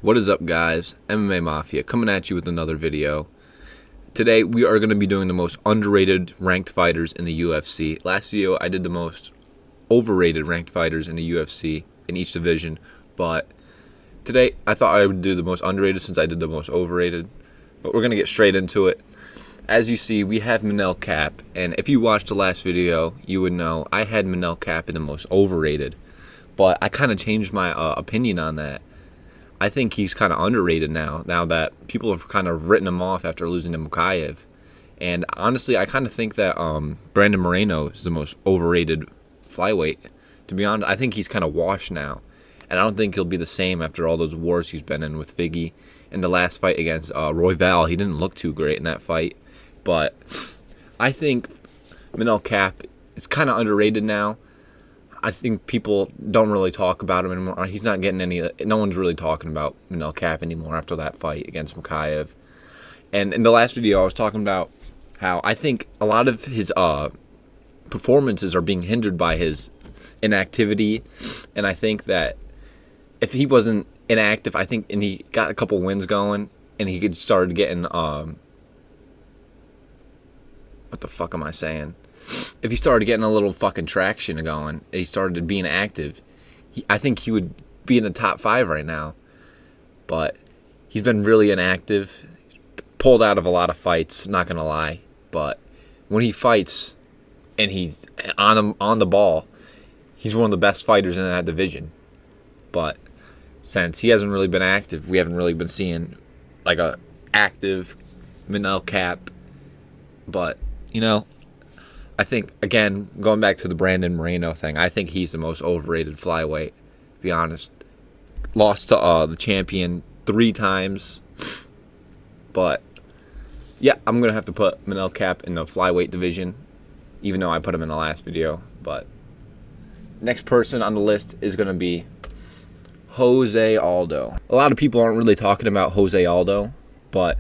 What is up, guys? MMA Mafia coming at you with another video. Today we are going to be doing the most underrated ranked fighters in the UFC. Last video I did the most overrated ranked fighters in the UFC in each division, but today I thought I would do the most underrated since I did the most overrated. But we're going to get straight into it. As you see, we have Manel Kape, and if you watched the last video, you would know I had Manel Kape in the most overrated, but I kind of changed my opinion on that. I think he's kind of underrated now that people have kind of written him off after losing to Mukayev. And honestly, I kind of think that Brandon Moreno is the most overrated flyweight. To be honest, I think he's kind of washed now. And I don't think he'll be the same after all those wars he's been in with Figgy. In the last fight against Royval, he didn't look too great in that fight. But I think Manel Kape is kind of underrated now. I think people don't really talk about him anymore. He's not getting any. No one's really talking about Manel Kape anymore after that fight against Mukayev. And in the last video, I was talking about how I think a lot of his performances are being hindered by his inactivity. And I think that if he wasn't inactive, and he got a couple wins going, and he could start getting what the fuck am I saying? If he started getting a little fucking traction going, he started being active, I think he would be in the top 5 right now. But he's been really inactive, pulled out of a lot of fights, not going to lie. But when he fights and he's on the ball, he's one of the best fighters in that division. But since he hasn't really been active, we haven't really been seeing like a active Manel Kape. But, you know, I think, again, going back to the Brandon Moreno thing, I think he's the most overrated flyweight, to be honest. Lost to the champion 3 times. But, yeah, I'm going to have to put Manel Kape in the flyweight division, even though I put him in the last video. But next person on the list is going to be Jose Aldo. A lot of people aren't really talking about Jose Aldo, but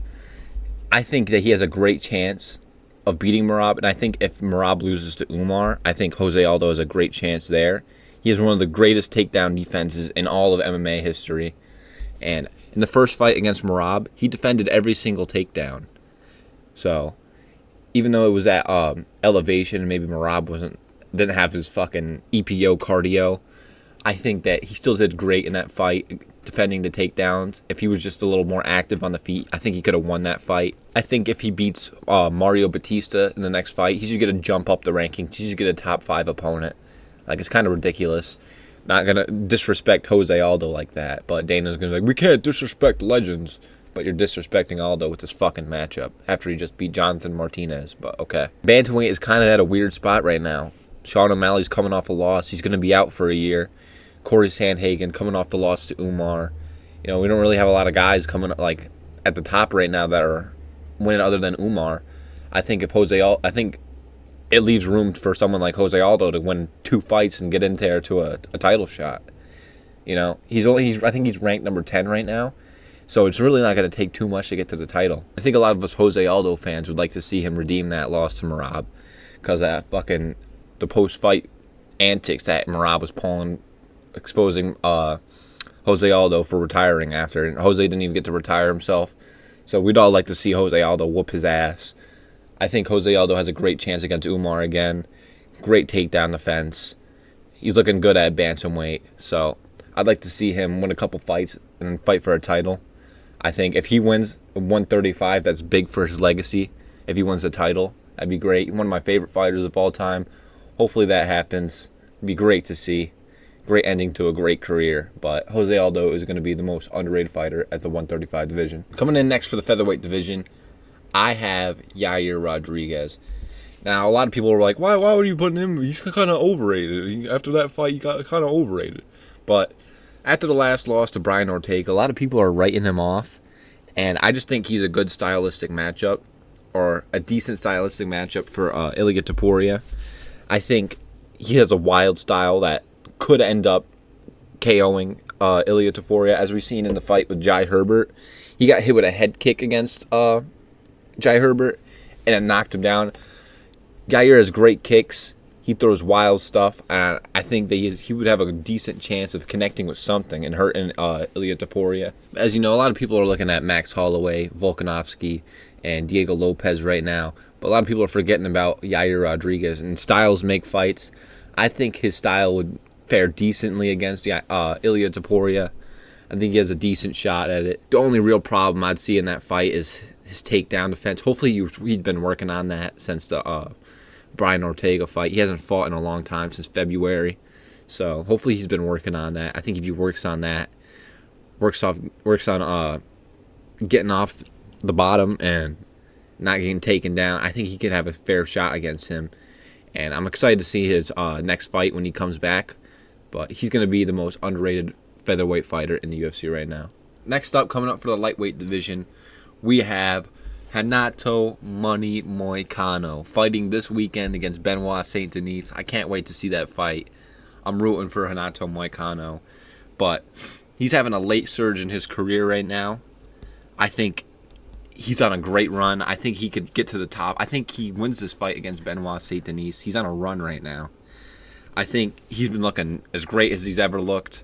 I think that he has a great chance of beating Merab, and I think if Merab loses to Umar, I think Jose Aldo has a great chance there. He has one of the greatest takedown defenses in all of MMA history, and in the first fight against Merab, he defended every single takedown. So, even though it was at elevation, and maybe Merab didn't have his fucking EPO cardio, I think that he still did great in that fight, defending the takedowns. If he was just a little more active on the feet, I think he could have won that fight. I think if he beats Mario Batista in the next fight, he should get a jump up the rankings. He should get a top 5 opponent. Like, it's kind of ridiculous. Not going to disrespect Jose Aldo like that, but Dana's going to be like, we can't disrespect legends. But you're disrespecting Aldo with this fucking matchup after he just beat Jonathan Martinez, but okay. Bantamweight is kind of at a weird spot right now. Sean O'Malley's coming off a loss. He's going to be out for a year. Corey Sandhagen coming off the loss to Umar. You know, we don't really have a lot of guys coming like at the top right now that are winning other than Umar. I think I think it leaves room for someone like Jose Aldo to win 2 fights and get in there to a title shot. You know, I think he's ranked number 10 right now. So it's really not going to take too much to get to the title. I think a lot of us Jose Aldo fans would like to see him redeem that loss to Merab, because that fucking the post-fight antics that Merab was pulling, exposing Jose Aldo for retiring after, and Jose didn't even get to retire himself. So we'd all like to see Jose Aldo whoop his ass. I think Jose Aldo has a great chance against Umar again. Great takedown defense. He's looking good at bantamweight. So I'd like to see him win a couple fights and then fight for a title. I think if he wins 135, that's big for his legacy. If he wins the title, that'd be great. One of my favorite fighters of all time. Hopefully that happens. It'd be great to see. Great ending to a great career, but Jose Aldo is going to be the most underrated fighter at the 135 division. Coming in next for the featherweight division, I have Yair Rodriguez. Now, a lot of people are like, why would you put him? He's kind of overrated. After that fight, he got kind of overrated. But after the last loss to Brian Ortega, a lot of people are writing him off, and I just think he's a good stylistic matchup, or a decent stylistic matchup for Ilia Topuria. I think he has a wild style that could end up KOing Ilia Topuria, as we've seen in the fight with Jai Herbert. He got hit with a head kick against Jai Herbert, and it knocked him down. Yair has great kicks. He throws wild stuff, and I think that he would have a decent chance of connecting with something and hurting Ilia Topuria. As you know, a lot of people are looking at Max Holloway, Volkanovski, and Diego Lopez right now, but a lot of people are forgetting about Yair Rodriguez. And styles make fights. I think his style would fare decently against Ilia Topuria. I think he has a decent shot at it. The only real problem I'd see in that fight is his takedown defense. Hopefully he'd been working on that since the Brian Ortega fight. He hasn't fought in a long time, since February. So hopefully he's been working on that. I think if he works on that, works on getting off the bottom and not getting taken down, I think he could have a fair shot against him. And I'm excited to see his next fight when he comes back. But he's going to be the most underrated featherweight fighter in the UFC right now. Next up, coming up for the lightweight division, we have Renato Money Moicano fighting this weekend against Benoit Saint Denis. I can't wait to see that fight. I'm rooting for Renato Moicano. But he's having a late surge in his career right now. I think he's on a great run. I think he could get to the top. I think he wins this fight against Benoit Saint Denis. He's on a run right now. I think he's been looking as great as he's ever looked.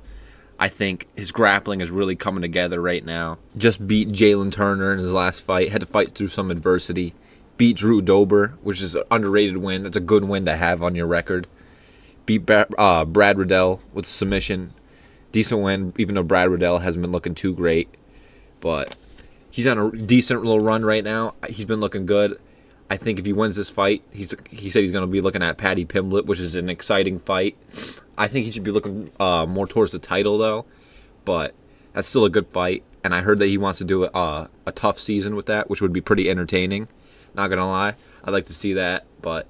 I think his grappling is really coming together right now. Just beat Jalen Turner in his last fight. Had to fight through some adversity. Beat Drew Dober, which is an underrated win. That's a good win to have on your record. Beat Brad Riddell with submission. Decent win, even though Brad Riddell hasn't been looking too great. But he's on a decent little run right now. He's been looking good. I think if he wins this fight, he said he's going to be looking at Paddy Pimblett, which is an exciting fight. I think he should be looking more towards the title, though. But that's still a good fight. And I heard that he wants to do a tough season with that, which would be pretty entertaining. Not going to lie. I'd like to see that. But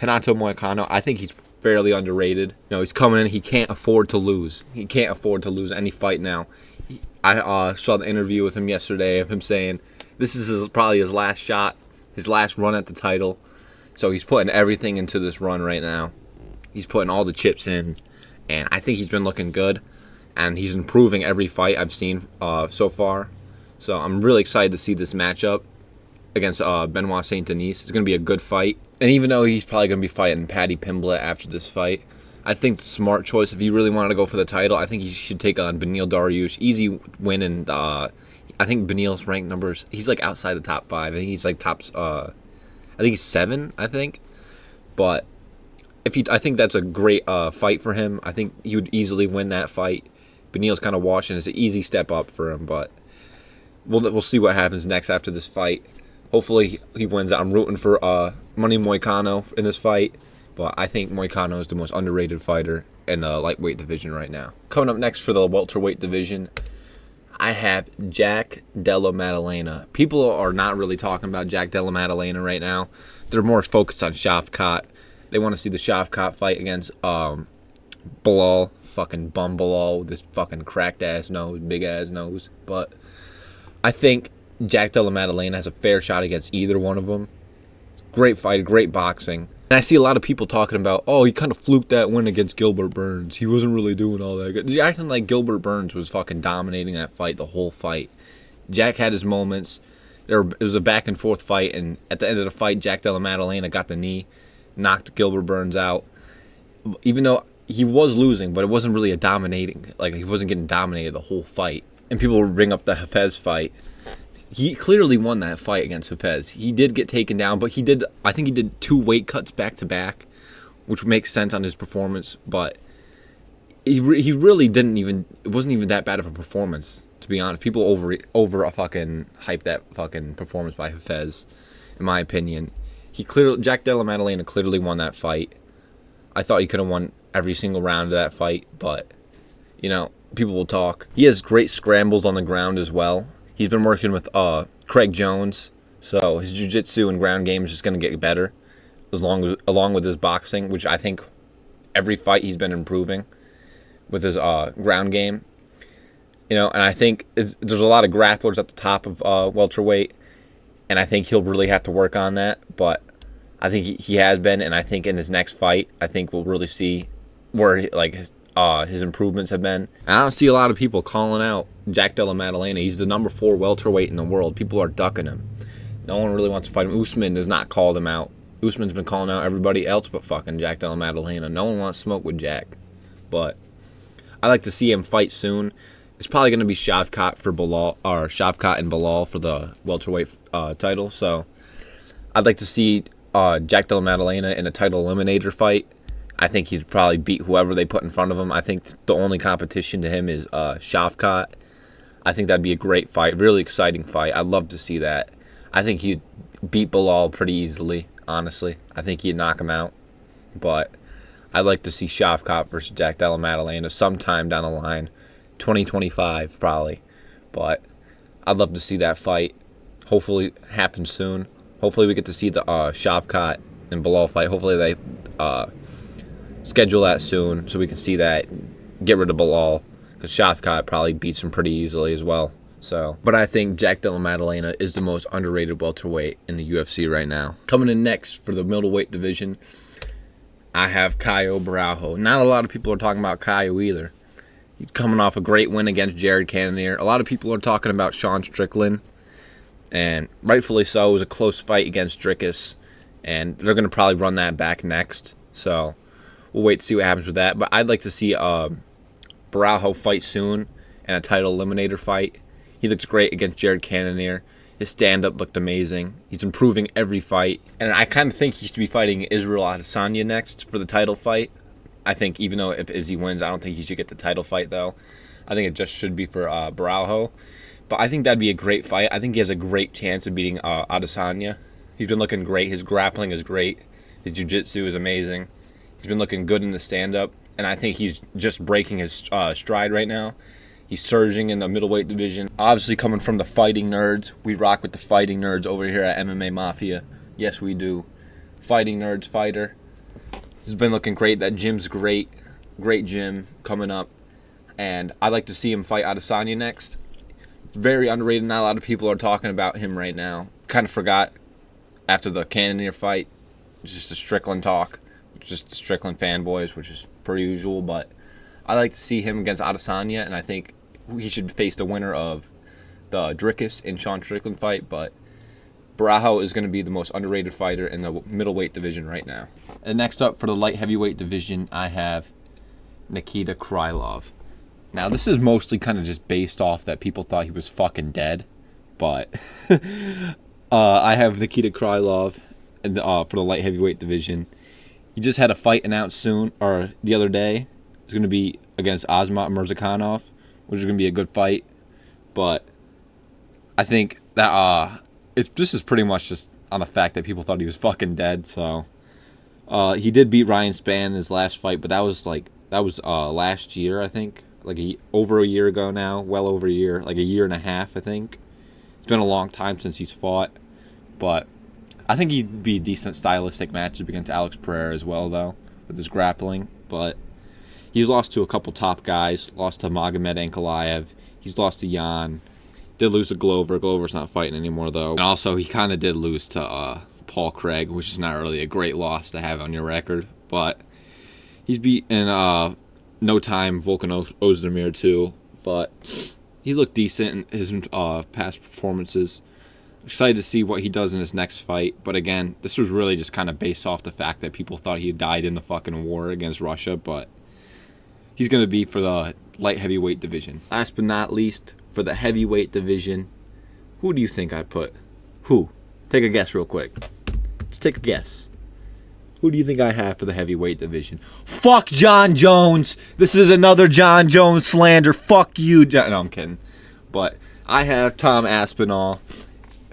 Renato Moicano, I think he's fairly underrated. You know, he's coming in. He can't afford to lose. He can't afford to lose any fight now. I saw the interview with him yesterday of him saying this is probably his last shot. His last run at the title. So he's putting everything into this run right now. He's putting all the chips in. And I think he's been looking good. And he's improving every fight I've seen so far. So I'm really excited to see this matchup against Benoit Saint Denis. It's going to be a good fight. And even though he's probably going to be fighting Paddy Pimblett after this fight, I think the smart choice, if he really wanted to go for the title, I think he should take on Beneil Dariush. Easy win, and I think Beneil's ranked numbers, he's like outside the top 5. I think he's like I think he's 7, I think. But I think that's a great fight for him. I think he would easily win that fight. Beneil's kind of watching. It's an easy step up for him, but we'll see what happens next after this fight. Hopefully he wins. I'm rooting for Money Moicano in this fight, but I think Moicano is the most underrated fighter in the lightweight division right now. Coming up next for the welterweight division, I have Jack Della Maddalena. People are not really talking about Jack Della Maddalena right now. They're more focused on Shavkat. They want to see the Shavkat fight against Bilal, fucking bum Bilal with his fucking cracked ass nose, big ass nose. But I think Jack Della Maddalena has a fair shot against either one of them. Great fight, great boxing. And I see a lot of people talking about, oh, he kind of fluked that win against Gilbert Burns. He wasn't really doing all that good. You're acting like Gilbert Burns was fucking dominating that fight the whole fight. Jack had his moments. It was a back and forth fight, and at the end of the fight, Jack Della Maddalena got the knee, knocked Gilbert Burns out. Even though he was losing, but it wasn't really a dominating, like he wasn't getting dominated the whole fight. And people will bring up the Hafez fight. He clearly won that fight against Hafez. He did get taken down, but I think he did 2 weight cuts back to back, which makes sense on his performance. But he really didn't even. It wasn't even that bad of a performance, to be honest. People over fucking hype that fucking performance by Hafez, in my opinion. Jack Della Maddalena clearly won that fight. I thought he could have won every single round of that fight, but you know, people will talk. He has great scrambles on the ground as well. He's been working with Craig Jones, so his jiu-jitsu and ground game is just going to get better, along with his boxing, which I think every fight he's been improving with his ground game. You know, and I think there's a lot of grapplers at the top of welterweight, and I think he'll really have to work on that. But I think he has been, and I think in his next fight, I think we'll really see where his improvements have been. And I don't see a lot of people calling out Jack Della Maddalena. He's the number 4 welterweight in the world. People are ducking him. No one really wants to fight him. Usman has not called him out. Usman's been calling out everybody else but fucking Jack Della Maddalena. No one wants smoke with Jack. But I like to see him fight soon. It's probably going to be Shavkat for Bilal, or Shavkat and Bilal for the welterweight title. So I'd like to see Jack Della Maddalena in a title eliminator fight. I think he'd probably beat whoever they put in front of him. I think the only competition to him is Shavkat. I think that'd be a great fight, really exciting fight. I'd love to see that. I think he'd beat Bilal pretty easily, honestly. I think he'd knock him out. But I'd like to see Shavkat versus Jack Della Maddalena sometime down the line. 2025, probably. But I'd love to see that fight. Hopefully it happens soon. Hopefully we get to see the Shavkat and Bilal fight. Hopefully they schedule that soon so we can see that, get rid of Bilal, because Shavkat probably beats him pretty easily as well. So, but I think Jack Della Maddalena is the most underrated welterweight in the UFC right now. Coming in next for the middleweight division, I have Caio Borralho. Not a lot of people are talking about Caio either. He's coming off a great win against Jared Cannonier. A lot of people are talking about Sean Strickland, and rightfully so. It was a close fight against Dricus, and they're going to probably run that back next. So we'll wait to see what happens with that. But I'd like to see Borralho fight soon and a title eliminator fight. He looks great against Jared Cannonier. His stand-up looked amazing. He's improving every fight. And I kind of think he should be fighting Israel Adesanya next for the title fight. I think even though if Izzy wins, I don't think he should get the title fight, though. I think it just should be for Borralho. But I think that'd be a great fight. I think he has a great chance of beating Adesanya. He's been looking great. His grappling is great. His jiu-jitsu is amazing. He's been looking good in the stand-up. And I think he's just breaking his stride right now. He's surging in the middleweight division. Obviously coming from the fighting nerds. We rock with the fighting nerds over here at MMA Mafia. Yes, we do. Fighting nerds fighter. He's been looking great. That gym's great. Great gym coming up. And I'd like to see him fight Adesanya next. Very underrated. Not a lot of people are talking about him right now. Kind of forgot after the Cannonier fight. Just a Strickland talk. Just the Strickland fanboys, which is per usual. But I like to see him against Adesanya, and I think he should face the winner of the Dricus and Sean Strickland fight. But Borralho is going to be the most underrated fighter in the middleweight division right now. And next up for the light heavyweight division, I have Nikita Krylov. Now, this is mostly kind of just based off that people thought he was fucking dead. But I have Nikita Krylov for the light heavyweight division. He just had a fight announced soon, or the other day. It's going to be against Azmat Mirzakhanov, which is going to be a good fight. But I think that this is pretty much just on the fact that people thought he was fucking dead. So he did beat Ryan Spann in his last fight, but that was last year, I think. Like over a year ago now, well over a year, like a year and a half, I think. It's been a long time since he's fought, but I think he'd be a decent stylistic matchup against Alex Pereira as well, though, with his grappling. But he's lost to a couple top guys. Lost to Magomed Ankalaev. He's lost to Jan. Did lose to Glover. Glover's not fighting anymore, though. And also, he kind of did lose to Paul Craig, which is not really a great loss to have on your record. But he's beaten No Time Volkan Ozdemir, too. But he looked decent in his past performances. Excited to see what he does in his next fight. But again, this was really just kind of based off the fact that people thought he had died in the fucking war against Russia. But he's going to be for the light heavyweight division. Last but not least, for the heavyweight division, who do you think I put? Who? Take a guess real quick. Let's take a guess. Who do you think I have for the heavyweight division? Fuck JonJones! This is another JonJones slander. Fuck you. No, I'm kidding. But I have Tom Aspinall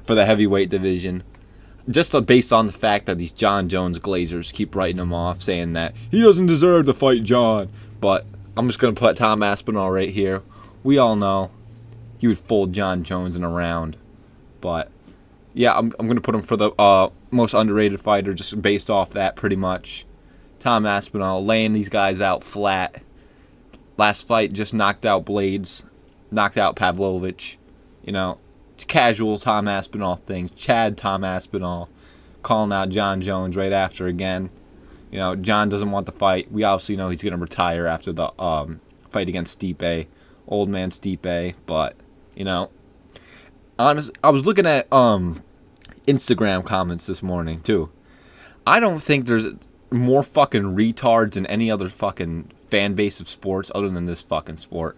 for the heavyweight division. Just based on the fact that these JonJones glazers keep writing him off, saying that he doesn't deserve to fight John. But I'm just going to put Tom Aspinall right here. We all know he would fold JonJones in a round. But yeah, I'm going to put him for the most underrated fighter, just based off that pretty much. Tom Aspinall laying these guys out flat. Last fight just knocked out Blades, knocked out Pavlovich. You know, it's casual Tom Aspinall things. Chad Tom Aspinall calling out JonJones right after again. You know, John doesn't want the fight. We obviously know he's going to retire after the fight against Stipe. Old man Stipe. But, you know, honestly, I was looking at Instagram comments this morning, too. I don't think there's more fucking retards in any other fucking fan base of sports other than this fucking sport.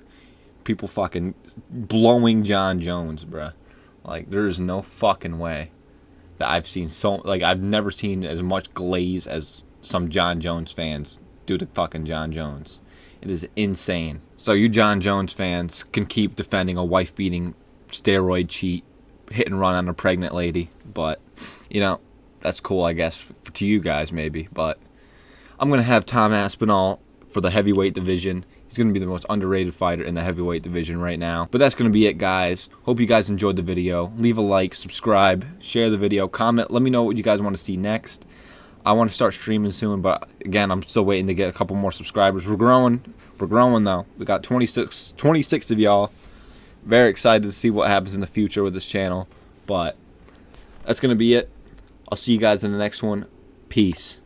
People fucking blowing JonJones, bruh. Like, there is no fucking way that I've seen I've never seen as much glaze as some JonJones fans do to fucking JonJones. It is insane. So you JonJones fans can keep defending a wife-beating steroid cheat, hit and run on a pregnant lady. But, you know, that's cool, I guess, to you guys maybe. But I'm going to have Tom Aspinall for the heavyweight division. He's going to be the most underrated fighter in the heavyweight division right now. But that's going to be it, guys. Hope you guys enjoyed the video. Leave a like, subscribe, share the video, comment. Let me know what you guys want to see next. I want to start streaming soon, but again, I'm still waiting to get a couple more subscribers. We're growing. We're growing, though. We got 26 of y'all. Very excited to see what happens in the future with this channel. But that's going to be it. I'll see you guys in the next one. Peace.